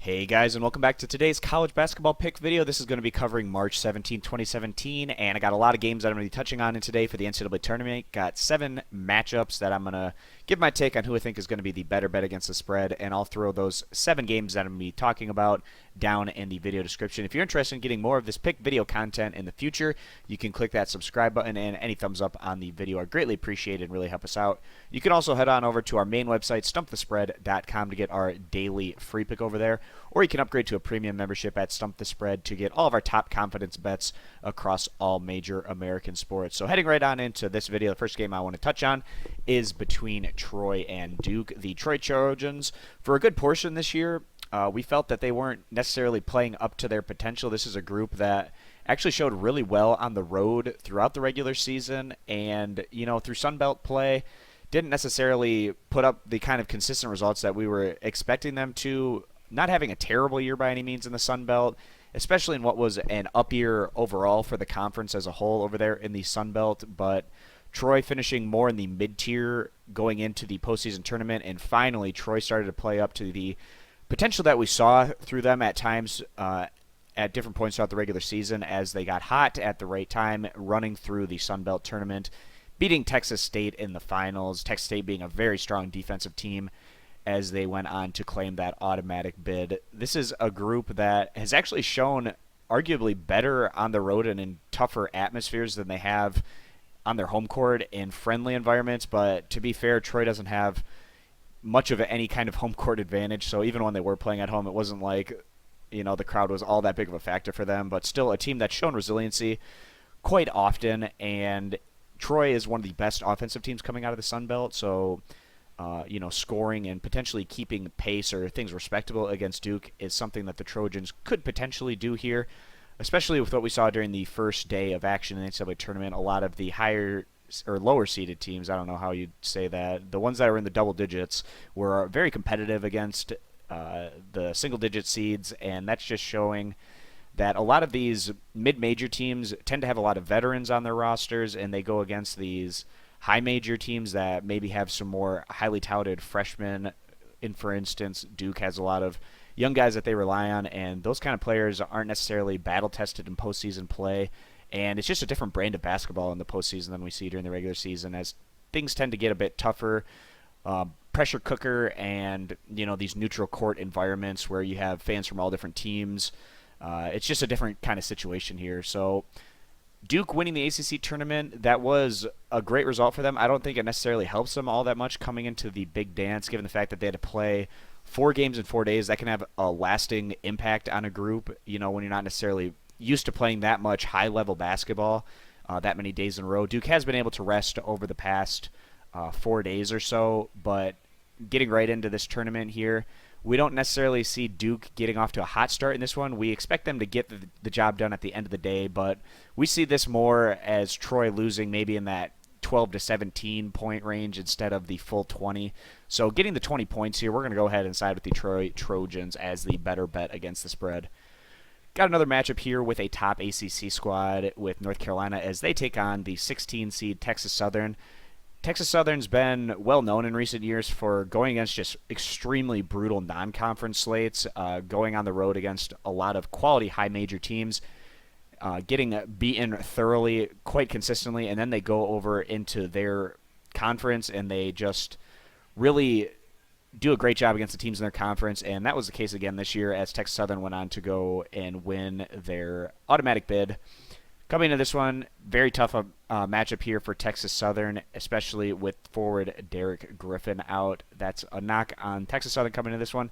Hey guys, and welcome back to today's college basketball pick video. This is going to be covering March 17, 2017, and I got a lot of games that I'm going to be touching on in today for the NCAA tournament. Got 7 matchups that I'm going to give my take on who I think is going to be the better bet against the spread, and I'll throw those 7 games that I'm going to be talking about down in the video description. If you're interested in getting more of this pick video content in the future, you can click that subscribe button, and any thumbs up on the video are greatly appreciated and really help us out. You can also head on over to our main website, stumpthespread.com, to get our daily free pick over there. Or you can upgrade to a premium membership at Stump the Spread to get all of our top confidence bets across all major American sports. So heading right on into this video, the first game I want to touch on is between Troy and Duke. The Troy Trojans, for a good portion this year, we felt that they weren't necessarily playing up to their potential. This is a group that actually showed really well on the road throughout the regular season, and through Sun Belt play, didn't necessarily put up the kind of consistent results that we were expecting them to. Not having a terrible year by any means in the Sun Belt, especially in what was an up year overall for the conference as a whole over there in the Sun Belt, but Troy finishing more in the mid-tier going into the postseason tournament, and finally Troy started to play up to the potential that we saw through them at times at different points throughout the regular season as they got hot at the right time running through the Sun Belt tournament, beating Texas State in the finals, Texas State being a very strong defensive team as they went on to claim that automatic bid. This is a group that has actually shown arguably better on the road and in tougher atmospheres than they have on their home court in friendly environments, but to be fair, Troy doesn't have much of any kind of home court advantage, so even when they were playing at home, it wasn't like the crowd was all that big of a factor for them, but still a team that's shown resiliency quite often, and Troy is one of the best offensive teams coming out of the Sun Belt, so scoring and potentially keeping pace or things respectable against Duke is something that the Trojans could potentially do here, especially with what we saw during the first day of action in the NCAA tournament. A lot of the higher or lower seeded teams, I don't know how you'd say that, the ones that were in the double digits were very competitive against the single digit seeds, and that's just showing that a lot of these mid-major teams tend to have a lot of veterans on their rosters, and they go against these high major teams that maybe have some more highly touted freshmen. For instance, Duke has a lot of young guys that they rely on, and those kind of players aren't necessarily battle tested in postseason play, and it's just a different brand of basketball in the postseason than we see during the regular season, as things tend to get a bit tougher. Pressure cooker and these neutral court environments where you have fans from all different teams. It's just a different kind of situation here. So Duke winning the ACC tournament, that was a great result for them. I don't think it necessarily helps them all that much coming into the big dance, given the fact that they had to play 4 games in 4 days. That can have a lasting impact on a group, when you're not necessarily used to playing that much high-level basketball that many days in a row. Duke has been able to rest over the past 4 days or so, but getting right into this tournament here, we don't necessarily see Duke getting off to a hot start in this one. We expect them to get the job done at the end of the day, but we see this more as Troy losing maybe in that 12 to 17 point range instead of the full 20. So getting the 20 points here, we're going to go ahead and side with the Troy Trojans as the better bet against the spread. Got another matchup here with a top ACC squad with North Carolina as they take on the 16 seed Texas Southern. Texas Southern's been well known in recent years for going against just extremely brutal non-conference slates, going on the road against a lot of quality high major teams, getting beaten thoroughly quite consistently, and then they go over into their conference and they just really do a great job against the teams in their conference, and that was the case again this year as Texas Southern went on to go and win their automatic bid. Coming into this one, very tough matchup here for Texas Southern, especially with forward Derek Griffin out. That's a knock on Texas Southern coming into this one.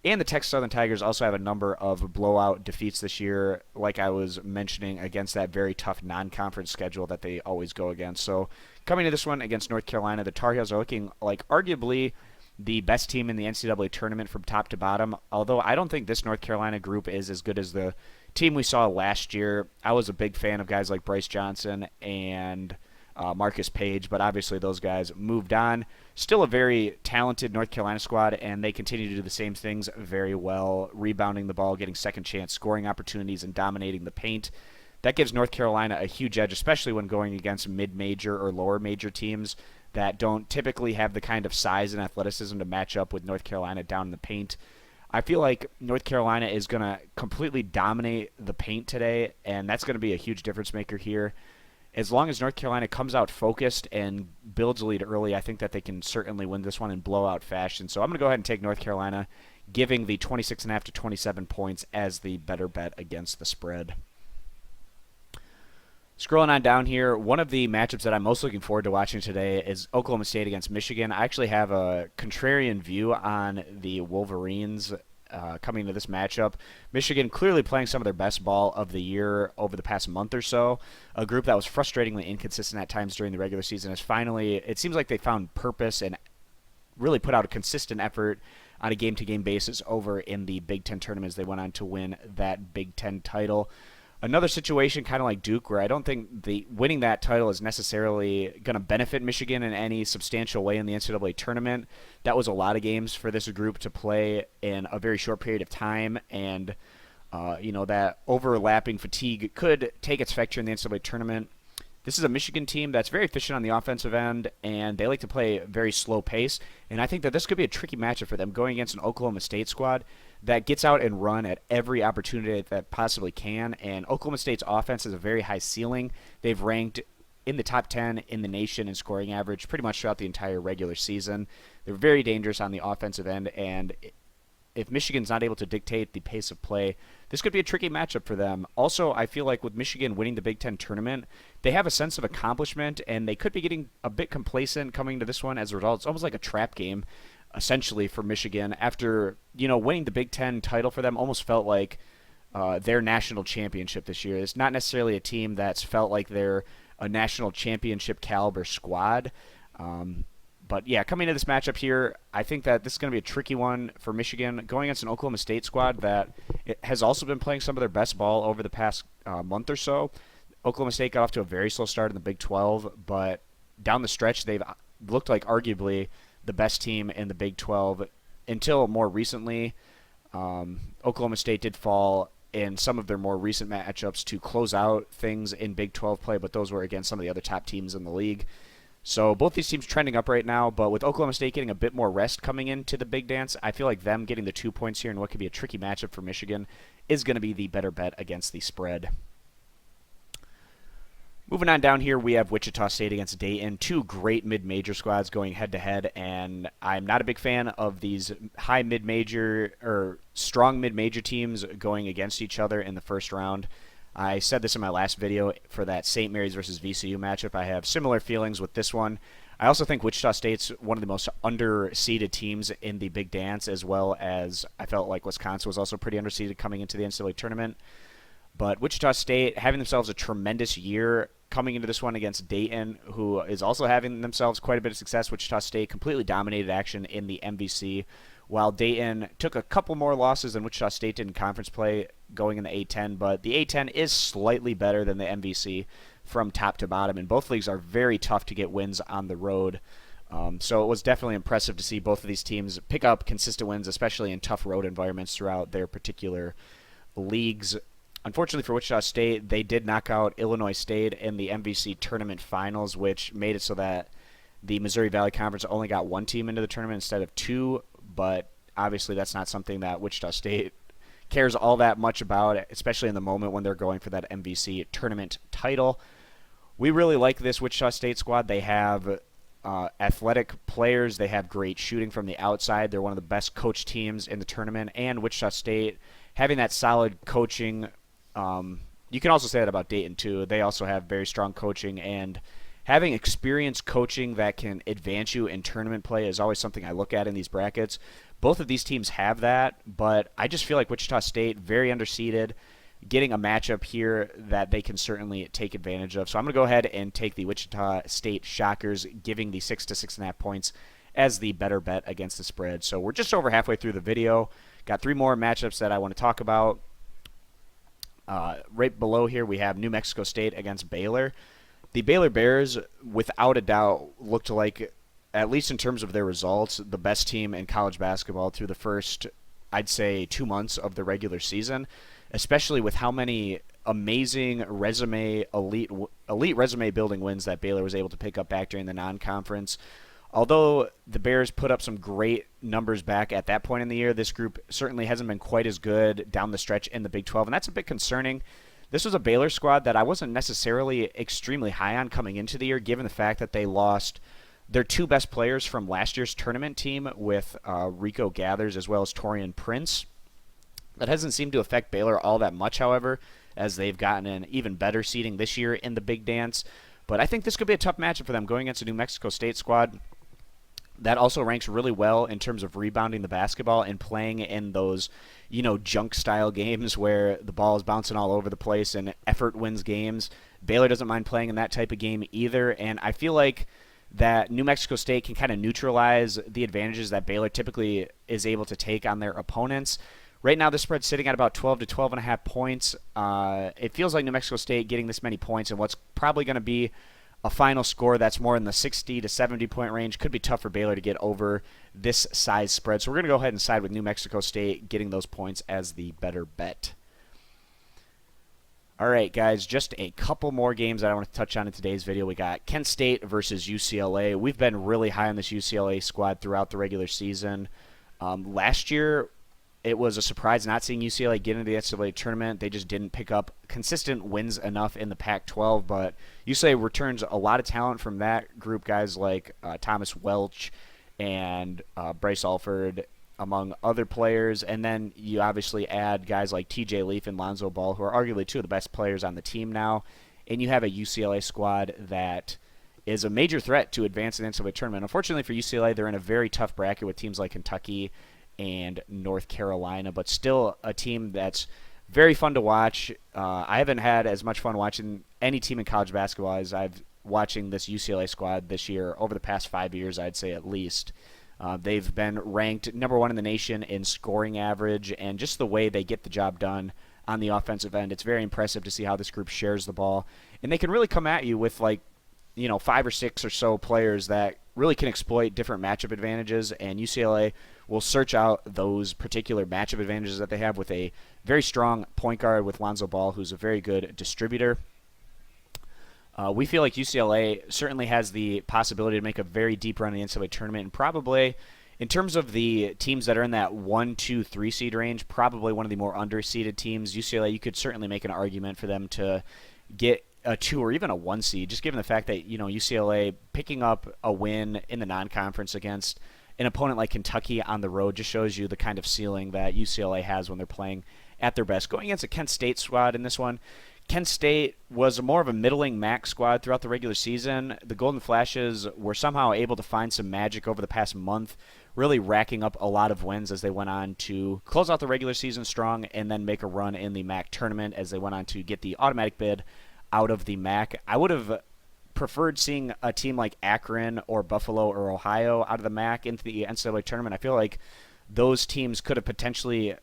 And the Texas Southern Tigers also have a number of blowout defeats this year, like I was mentioning, against that very tough non-conference schedule that they always go against. So coming to this one against North Carolina, the Tar Heels are looking like arguably the best team in the NCAA tournament from top to bottom, although I don't think this North Carolina group is as good as the team we saw last year. I was a big fan of guys like Bryce Johnson and Marcus Page, but obviously those guys moved on. Still a very talented North Carolina squad, and they continue to do the same things very well, rebounding the ball, getting second chance scoring opportunities, and dominating the paint. That gives North Carolina a huge edge, especially when going against mid-major or lower major teams that don't typically have the kind of size and athleticism to match up with North Carolina down in the paint. I feel like North Carolina is going to completely dominate the paint today, and that's going to be a huge difference maker here. As long as North Carolina comes out focused and builds a lead early, I think that they can certainly win this one in blowout fashion. So I'm going to go ahead and take North Carolina, giving the 26.5 to 27 points as the better bet against the spread. Scrolling on down here, one of the matchups that I'm most looking forward to watching today is Oklahoma State against Michigan. I actually have a contrarian view on the Wolverines coming to this matchup. Michigan clearly playing some of their best ball of the year over the past month or so. A group that was frustratingly inconsistent at times during the regular season has finally, it seems like they found purpose and really put out a consistent effort on a game-to-game basis over in the Big Ten tournaments. They went on to win that Big Ten title. Another situation kind of like Duke, where I don't think the winning that title is necessarily going to benefit Michigan in any substantial way in the NCAA tournament. That was a lot of games for this group to play in a very short period of time, and that overlapping fatigue could take its effect here in the NCAA tournament. This is a Michigan team that's very efficient on the offensive end, and they like to play a very slow pace, and I think that this could be a tricky matchup for them going against an Oklahoma State squad that gets out and run at every opportunity that possibly can, and Oklahoma State's offense has a very high ceiling. They've ranked in the top 10 in the nation in scoring average pretty much throughout the entire regular season. They're very dangerous on the offensive end, and if Michigan's not able to dictate the pace of play, this could be a tricky matchup for them. Also, I feel like with Michigan winning the Big Ten tournament, they have a sense of accomplishment, and they could be getting a bit complacent coming to this one as a result. It's almost like a trap game, essentially, for Michigan. After winning the Big Ten title for them almost felt like their national championship this year. It's not necessarily a team that's felt like they're a national championship caliber squad. But yeah, coming into this matchup here, I think that this is going to be a tricky one for Michigan going against an Oklahoma State squad that has also been playing some of their best ball over the past month or so. Oklahoma State got off to a very slow start in the Big 12, but down the stretch they've looked like arguably the best team in the Big 12 until more recently. Oklahoma State did fall in some of their more recent matchups to close out things in Big 12 play, but those were against some of the other top teams in the league. So both these teams trending up right now, but with Oklahoma State getting a bit more rest coming into the big dance, I feel like them getting the 2 points here in what could be a tricky matchup for Michigan is going to be the better bet against the spread. Moving on down here, we have Wichita State against Dayton, two great mid-major squads going head-to-head, and I'm not a big fan of these high mid-major or strong mid-major teams going against each other in the first round. I said this in my last video for that St. Mary's versus VCU matchup. I have similar feelings with this one. I also think Wichita State's one of the most underseeded teams in the Big Dance, as well as I felt like Wisconsin was also pretty underseeded coming into the NCAA tournament. But Wichita State having themselves a tremendous year coming into this one against Dayton, who is also having themselves quite a bit of success. Wichita State completely dominated action in the MVC, while Dayton took a couple more losses than Wichita State did in conference play going in the A10, but the A10 is slightly better than the MVC from top to bottom, and both leagues are very tough to get wins on the road. So it was definitely impressive to see both of these teams pick up consistent wins, especially in tough road environments throughout their particular leagues. Unfortunately for Wichita State, they did knock out Illinois State in the MVC tournament finals, which made it so that the Missouri Valley Conference only got one team into the tournament instead of two, but obviously that's not something that Wichita State cares all that much about, especially in the moment when they're going for that MVC tournament title. We really like this Wichita State squad. They have athletic players. They have great shooting from the outside. They're one of the best coached teams in the tournament, and Wichita State having that solid coaching. You can also say that about Dayton too. They also have very strong coaching, and having experienced coaching that can advance you in tournament play is always something I look at in these brackets. Both of these teams have that, but I just feel like Wichita State, very underseeded, getting a matchup here that they can certainly take advantage of. So I'm going to go ahead and take the Wichita State Shockers, giving the 6 to 6.5 points as the better bet against the spread. So we're just over halfway through the video. Got three more matchups that I want to talk about. Right below here, we have New Mexico State against Baylor. The Baylor Bears, without a doubt, looked like, at least in terms of their results, the best team in college basketball through the first, I'd say, 2 months of the regular season, especially with how many amazing elite resume building wins that Baylor was able to pick up back during the non-conference. Although the Bears put up some great numbers back at that point in the year, this group certainly hasn't been quite as good down the stretch in the Big 12, and that's a bit concerning. This was a Baylor squad that I wasn't necessarily extremely high on coming into the year, given the fact that they lost their two best players from last year's tournament team with Rico Gathers as well as Torian Prince. That hasn't seemed to affect Baylor all that much, however, as they've gotten an even better seeding this year in the Big Dance. But I think this could be a tough matchup for them going against a New Mexico State squad that also ranks really well in terms of rebounding the basketball and playing in those, junk-style games where the ball is bouncing all over the place and effort wins games. Baylor doesn't mind playing in that type of game either, and I feel like that New Mexico State can kind of neutralize the advantages that Baylor typically is able to take on their opponents. Right now, the spread's sitting at about 12 to 12.5 points. It feels like New Mexico State getting this many points and what's probably going to be a final score that's more in the 60 to 70 point range could be tough for Baylor to get over this size spread. So we're going to go ahead and side with New Mexico State getting those points as the better bet. All right, guys, just a couple more games that I want to touch on in today's video. We got Kent State versus UCLA. We've been really high on this UCLA squad throughout the regular season. Last year, it was a surprise not seeing UCLA get into the NCAA tournament. They just didn't pick up consistent wins enough in the Pac-12, but UCLA returns a lot of talent from that group, guys like Thomas Welch and Bryce Alford, among other players. And then you obviously add guys like TJ Leaf and Lonzo Ball, who are arguably two of the best players on the team now. And you have a UCLA squad that is a major threat to advance in the NCAA tournament. Unfortunately for UCLA, they're in a very tough bracket with teams like Kentucky and North Carolina, but still a team that's very fun to watch. I haven't had as much fun watching any team in college basketball as I've watching this UCLA squad this year over the past 5 years, I'd say at least. They've been ranked number one in the nation in scoring average, and just the way they get the job done on the offensive end, it's very impressive to see how this group shares the ball. And they can really come at you with 5 or 6 or so players that really can exploit different matchup advantages, and UCLA will search out those particular matchup advantages that they have with a very strong point guard with Lonzo Ball, who's a very good distributor. We feel like UCLA certainly has the possibility to make a very deep run in the NCAA tournament, and probably, in terms of the teams that are in that 1, 2, 3 seed range, probably one of the more underseeded teams. UCLA, you could certainly make an argument for them to get a 2 or even a 1 seed, just given the fact that UCLA picking up a win in the non-conference against an opponent like Kentucky on the road just shows you the kind of ceiling that UCLA has when they're playing at their best. Going against a Kent State squad in this one, Kent State was more of a middling MAC squad throughout the regular season. The Golden Flashes were somehow able to find some magic over the past month, really racking up a lot of wins as they went on to close out the regular season strong and then make a run in the MAC tournament as they went on to get the automatic bid out of the MAC. I would have preferred seeing a team like Akron or Buffalo or Ohio out of the MAC into the NCAA tournament. I feel like those teams could have potentially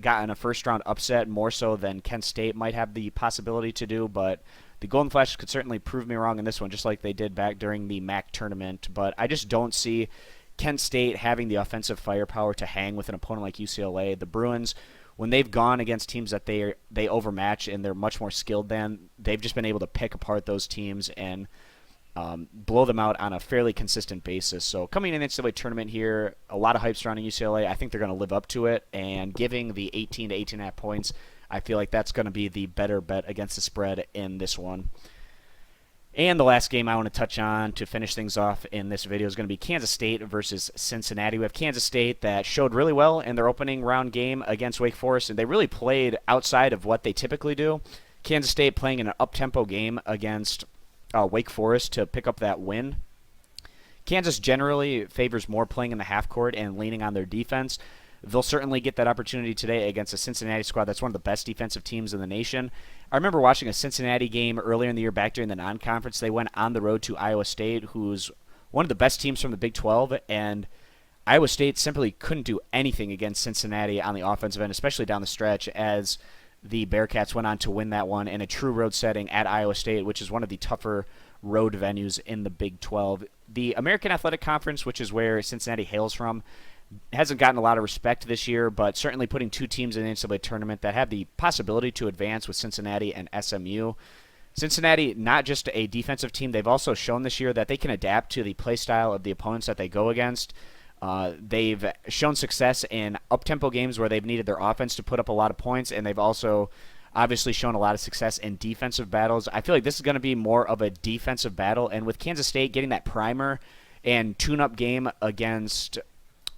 gotten a first-round upset more so than Kent State might have the possibility to do, but the Golden Flashes could certainly prove me wrong in this one, just like they did back during the MAC tournament. But I just don't see Kent State having the offensive firepower to hang with an opponent like UCLA. The Bruins, when they've gone against teams that they overmatch and they're much more skilled than, they've just been able to pick apart those teams and blow them out on a fairly consistent basis. So coming in the NCAA tournament here, a lot of hype surrounding UCLA. I think they're going to live up to it, and giving the 18 to 18.5 points, I feel like that's going to be the better bet against the spread in this one. And the last game I want to touch on to finish things off in this video is going to be Kansas State versus Cincinnati. We have Kansas State that showed really well in their opening round game against Wake Forest, and they really played outside of what they typically do. Kansas State playing in an up-tempo game against Wake Forest to pick up that win. Kansas generally favors more playing in the half court and leaning on their defense. They'll certainly get that opportunity today against a Cincinnati squad that's one of the best defensive teams in the nation. I remember watching a Cincinnati game earlier in the year back during the non-conference. They went on the road to Iowa State, who's one of the best teams from the Big 12, and Iowa State simply couldn't do anything against Cincinnati on the offensive end, especially down the stretch, as the Bearcats went on to win that one in a true road setting at Iowa State, which is one of the tougher road venues in the Big 12. The American Athletic Conference, which is where Cincinnati hails from, hasn't gotten a lot of respect this year, but certainly putting two teams in the NCAA tournament that have the possibility to advance with Cincinnati and SMU. Cincinnati, not just a defensive team, they've also shown this year that they can adapt to the play style of the opponents that they go against. They've shown success in up-tempo games where they've needed their offense to put up a lot of points, and they've also obviously shown a lot of success in defensive battles. I feel like this is going to be more of a defensive battle, and with Kansas State getting that primer and tune-up game against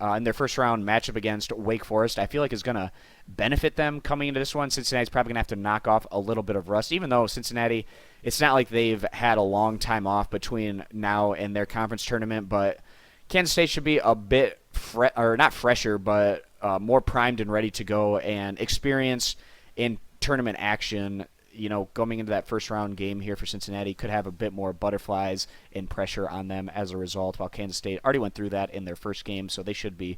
in their first round matchup against Wake Forest, I feel like is going to benefit them coming into this one. Cincinnati's probably going to have to knock off a little bit of rust, even though Cincinnati, it's not like they've had a long time off between now and their conference tournament, but Kansas State should be a bit, not fresher, but more primed and ready to go and experience in tournament action. You know, going into that first round game here for Cincinnati could have a bit more butterflies and pressure on them as a result, while Kansas State already went through that in their first game, so they should be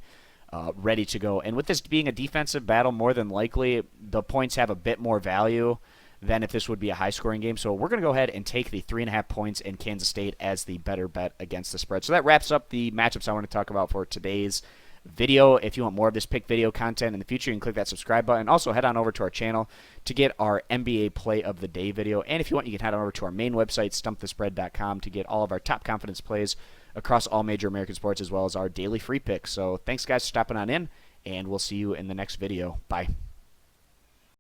ready to go. And with this being a defensive battle, more than likely the points have a bit more value than if this would be a high-scoring game. So we're going to go ahead and take the 3.5 points in Kansas State as the better bet against the spread. So that wraps up the matchups I want to talk about for today's video. If you want more of this pick video content in the future, you can click that subscribe button. Also, head on over to our channel to get our NBA Play of the Day video. And if you want, you can head on over to our main website, stumpthespread.com, to get all of our top confidence plays across all major American sports, as well as our daily free picks. So thanks, guys, for stopping on in, and we'll see you in the next video. Bye.